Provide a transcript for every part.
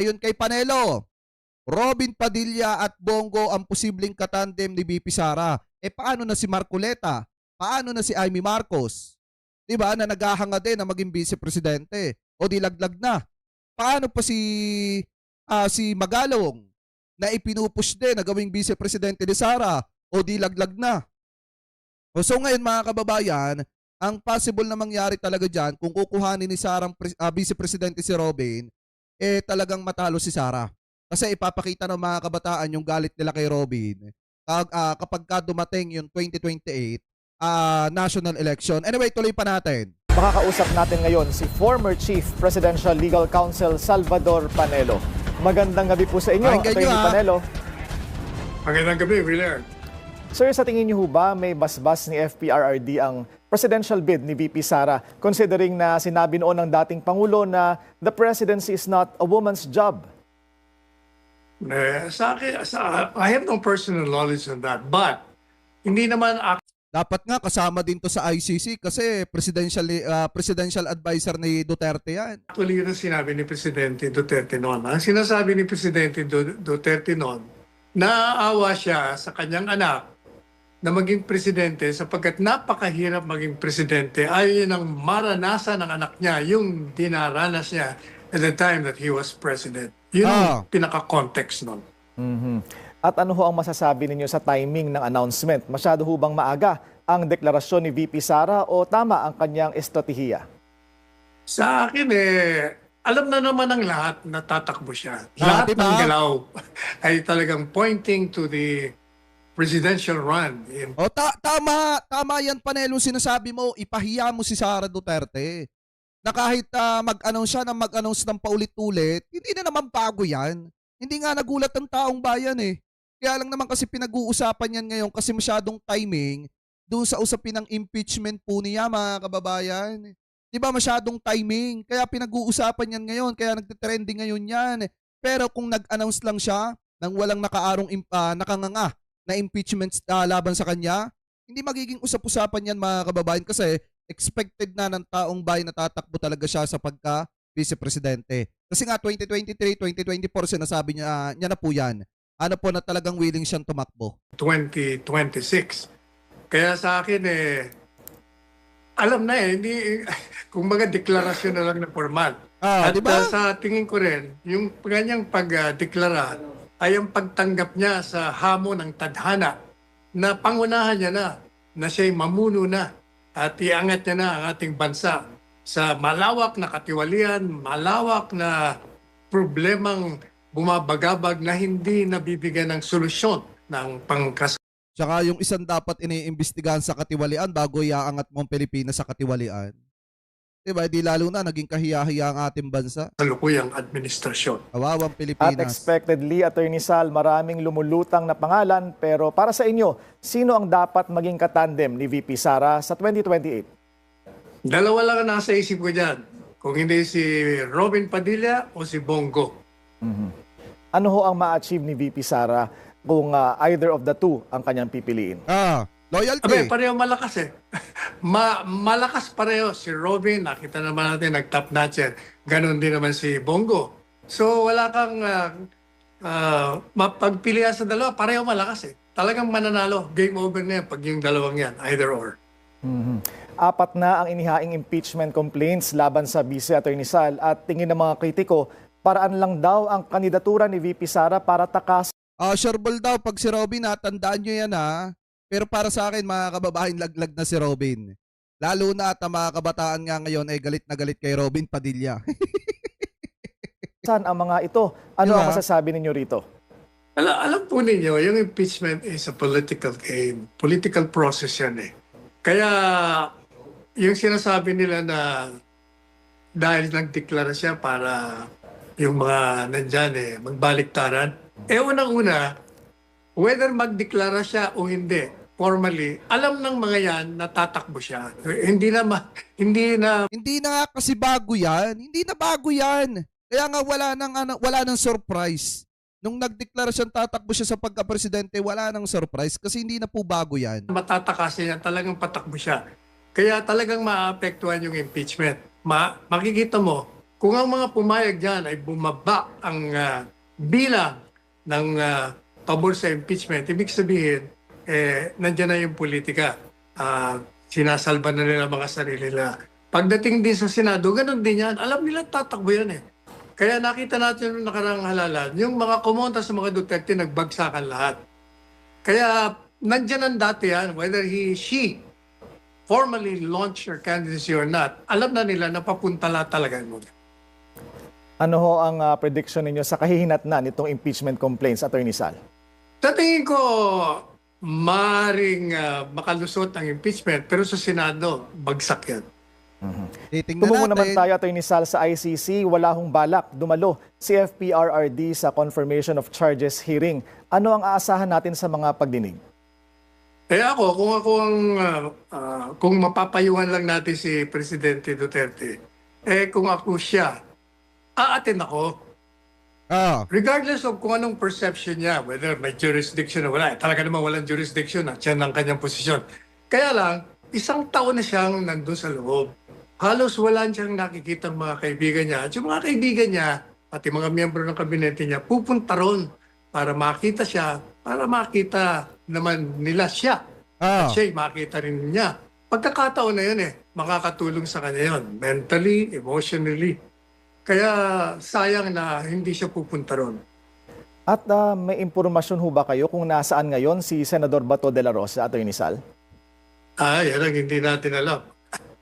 Ayon kay Panelo, Robin Padilla at Bongo ang posibleng katandem ni VP Sara. Paano na si Marcoleta? Paano na si Amy Marcos? 'Di ba na naghahanga din na maging vice presidente? O di laglag na. Paano pa si Magalong na ipinupush din na gawing vice presidente ni Sara? O di laglag na. So ngayon mga kababayan, ang possible na mangyari talaga dyan kung kukuhanin ni Sarang vice presidente si Robin, talagang matalo si Sara. Kasi ipapakita ng mga kabataan yung galit nila kay Robin kapag dumating yung 2028 national election. Anyway, tuloy pa natin. Makakausap natin ngayon si former Chief Presidential Legal Counsel Salvador Panelo. Magandang gabi po sa inyo, Atty. Panelo. Magandang gabi, Wheeler. Sir, sa tingin niyo ba may basbas ni FPRRD ang presidential bid ni VP Sara, considering na sinabi noon ng dating Pangulo na the presidency is not a woman's job? I have no personal knowledge on that, but hindi naman dapat nga kasama din to sa ICC kasi presidential advisor ni Duterte yan. Actually, yun ang sinabi ni Presidente Duterte noon. Ang sinasabi ni Presidente Duterte noon, naaawa siya sa kanyang anak na maging presidente sapagkat napakahirap maging presidente. Ayaw nang maranasan ng anak niya yung dinaranas niya at the time that he was president. Yun ang pinaka-context noon. At ano ho ang masasabi ninyo sa timing ng announcement? Masyado ho bang maaga ang deklarasyon ni VP Sara o tama ang kanyang estratehiya? Sa akin alam na naman ng lahat na tatakbo siya. Lahat ng galaw ay talagang pointing to the presidential run. Tama yan, Panelo, sinasabi mo, ipahiya mo si Sara Duterte. Na kahit mag-announce ng paulit-ulit, hindi na naman bago yan. Hindi nga nagulat ang taong bayan eh. Kaya lang naman kasi pinag-uusapan yan ngayon kasi masyadong timing doon sa usapin ng impeachment po niya, mga kababayan. Di ba masyadong timing? Kaya pinag-uusapan yan ngayon, kaya nagtitrending ngayon yan. Pero kung nag-announce lang siya ng walang nakanganga na impeachment laban sa kanya, hindi magiging usap-usapan yan, mga kababayan, kasi expected na ng taong bayan na tatakbo talaga siya sa pagka-vice-presidente. Kasi nga 2023, 2024, sinasabi niya na po yan. Ano po na talagang willing siyang tumakbo? 2026. Kaya sa akin alam na hindi, kung mga deklarasyon na lang na formal. At diba? Sa tingin ko rin, yung kanyang pagdeklara ay ang pagtanggap niya sa hamon ng tadhana na pangunahan niya na siya'y mamuno na at iangat niya na ang ating bansa sa malawak na katiwalian, malawak na problemang bumabagabag na hindi nabibigyan ng solusyon ng pangkas. Tsaka yung isang dapat iniimbestigahan sa katiwalian bago iaangat mo ang Pilipinas sa katiwalian. Diba? Di lalo na naging kahiya-hiya ang ating bansa. Kalukuyang administrasyon. Kawawang Pilipinas. At expectedly, Attorney Sal, maraming lumulutang na pangalan. Pero para sa inyo, sino ang dapat maging katandem ni VP Sara sa 2028? Dalawa lang ang nasa isip ko dyan. Kung hindi si Robin Padilla o si Bongo. Ano ho ang ma-achieve ni VP Sara kung either of the two ang kanyang pipiliin? Loyalty. Pareho malakas malakas pareho si Robin. Nakita naman natin, nag-top notcher. Ganon din naman si Bongo. So wala kang mapagpilian sa dalawa. Pareho malakas Talagang mananalo. Game over na yan pag yung dalawang yan. Either or. Apat na ang inihaing impeachment complaints laban sa Vice Attorney Sal at tingin ng mga kritiko, paraan lang daw ang kandidatura ni VP Sara para takas. Sureball daw pag si Robin, tandaan nyo yan Pero para sa akin, mga kababayan, laglag na si Robin. Lalo na at mga kabataan nga ngayon ay galit na galit kay Robin Padilla. Saan ang mga ito? Ano ang masasabi ninyo rito? Alam po ninyo, yung impeachment is a political game. Political process yan Kaya yung sinasabi nila na dahil nagdeklara siya para yung mga nandyan magbaliktaran. Unang-una, whether magdeklara siya o hindi, formally, alam ng mga yan na tatakbo siya. Hindi na kasi bago yan. Hindi na bago yan. Kaya nga wala nang surprise. Nung nagdeklara siyang tatakbo siya sa pagka-presidente, wala nang surprise kasi hindi na po bago yan. Matatakasin yan, talagang patakbo siya. Kaya talagang maapektuhan yung impeachment. Makikita mo, kung ang mga pumayag dyan ay bumaba ang bilang ng pabor sa impeachment, ibig sabihin, nandyan na yung politika. Sinasalba na nila mga sarili nila. Pagdating din sa Senado, ganun din yan. Alam nila tatakbo yan eh. Kaya nakita natin yung nakarang halalan, yung mga kumontra sa mga Duterte nagbagsakan lahat. Kaya nandyan ang dati yan, whether she formally launch her candidacy or not, alam na nila na papuntala talaga mo. Ano ho ang prediction ninyo sa kahihinatnan nitong impeachment complaints, Attorney Sal? Sa tingin ko, maring makalusot ang impeachment, pero sa Senado, bagsak yan. Titingnan Tumungo naman natin. tayo, Attorney Sal, sa ICC. Wala hong balak dumalo si FPRRD sa confirmation of charges hearing. Ano ang aasahan natin sa mga pagdinig? Kung mapapayuhan lang natin si Presidente Duterte, kung ako siya, aatin ako. Regardless of kung anong perception niya, whether may jurisdiction o wala, talaga naman walang jurisdiction at siya ng kanyang posisyon. Kaya lang, isang taon na siyang nandun sa loob. Halos wala siyang nakikita mga kaibigan niya. At yung mga kaibigan niya, pati mga miyembro ng kabinete niya, pupunta ron para makita siya, para makita naman nila siya. At siya'y makita rin niya. Pagkakataon na yun makakatulong sa kanya yun. Mentally, emotionally. Kaya sayang na hindi siya pupunta ron. At may impormasyon ho ba kayo kung nasaan ngayon si Senador Bato de la Rosa, Attorney Sal? Yan ang hindi natin alam.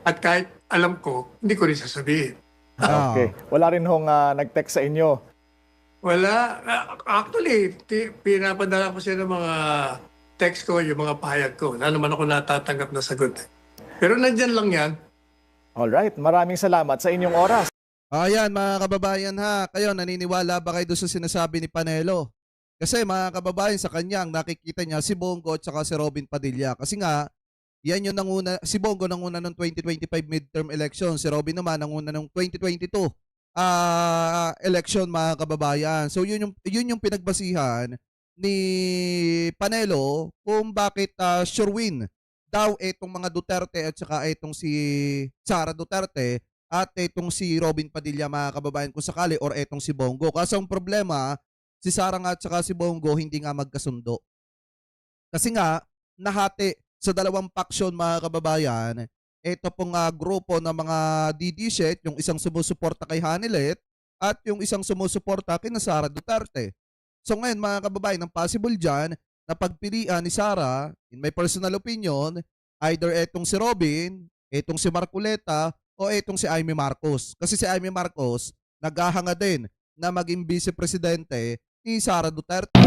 At kahit alam ko, hindi ko rin sasabihin. Okay. Wala rin hong nag-text sa inyo. Wala. Actually, pinapadala ko siya ng mga text ko, yung mga pahayag ko. Na naman ako natatanggap na sagot. Pero nandyan lang yan. Alright, maraming salamat sa inyong oras. Ayan mga kababayan ha, kayo naniniwala ba kayo doon sa sinasabi ni Panelo? Kasi mga kababayan sa kanya, ang nakikita niya si Bongo at saka si Robin Padilla. Kasi nga, yan yung nanguna, si Bongo nanguna ng 2025 midterm election, si Robin naman nanguna ng 2022 election mga kababayan. So yun yung pinagbasihan ni Panelo kung bakit sure win daw itong mga Duterte at saka itong si Sara Duterte at itong si Robin Padilla mga kababayan kung sakali or itong si Bongo. Kasi ang problema, si Sara nga at saka si Bongo hindi nga magkasundo. Kasi nga, nahati sa dalawang faction mga kababayan, ito pong grupo ng mga DD-shit, yung isang sumusuporta kay Hanilet at yung isang sumusuporta kay Sara Duterte. So ngayon mga kababayan, ang possible dyan na pagpilian ni Sara, in my personal opinion, either etong si Robin, etong si Marcoleta, o etong si Amy Marcos. Kasi si Amy Marcos, naghahanga din na maging vice-presidente ni Sara Duterte.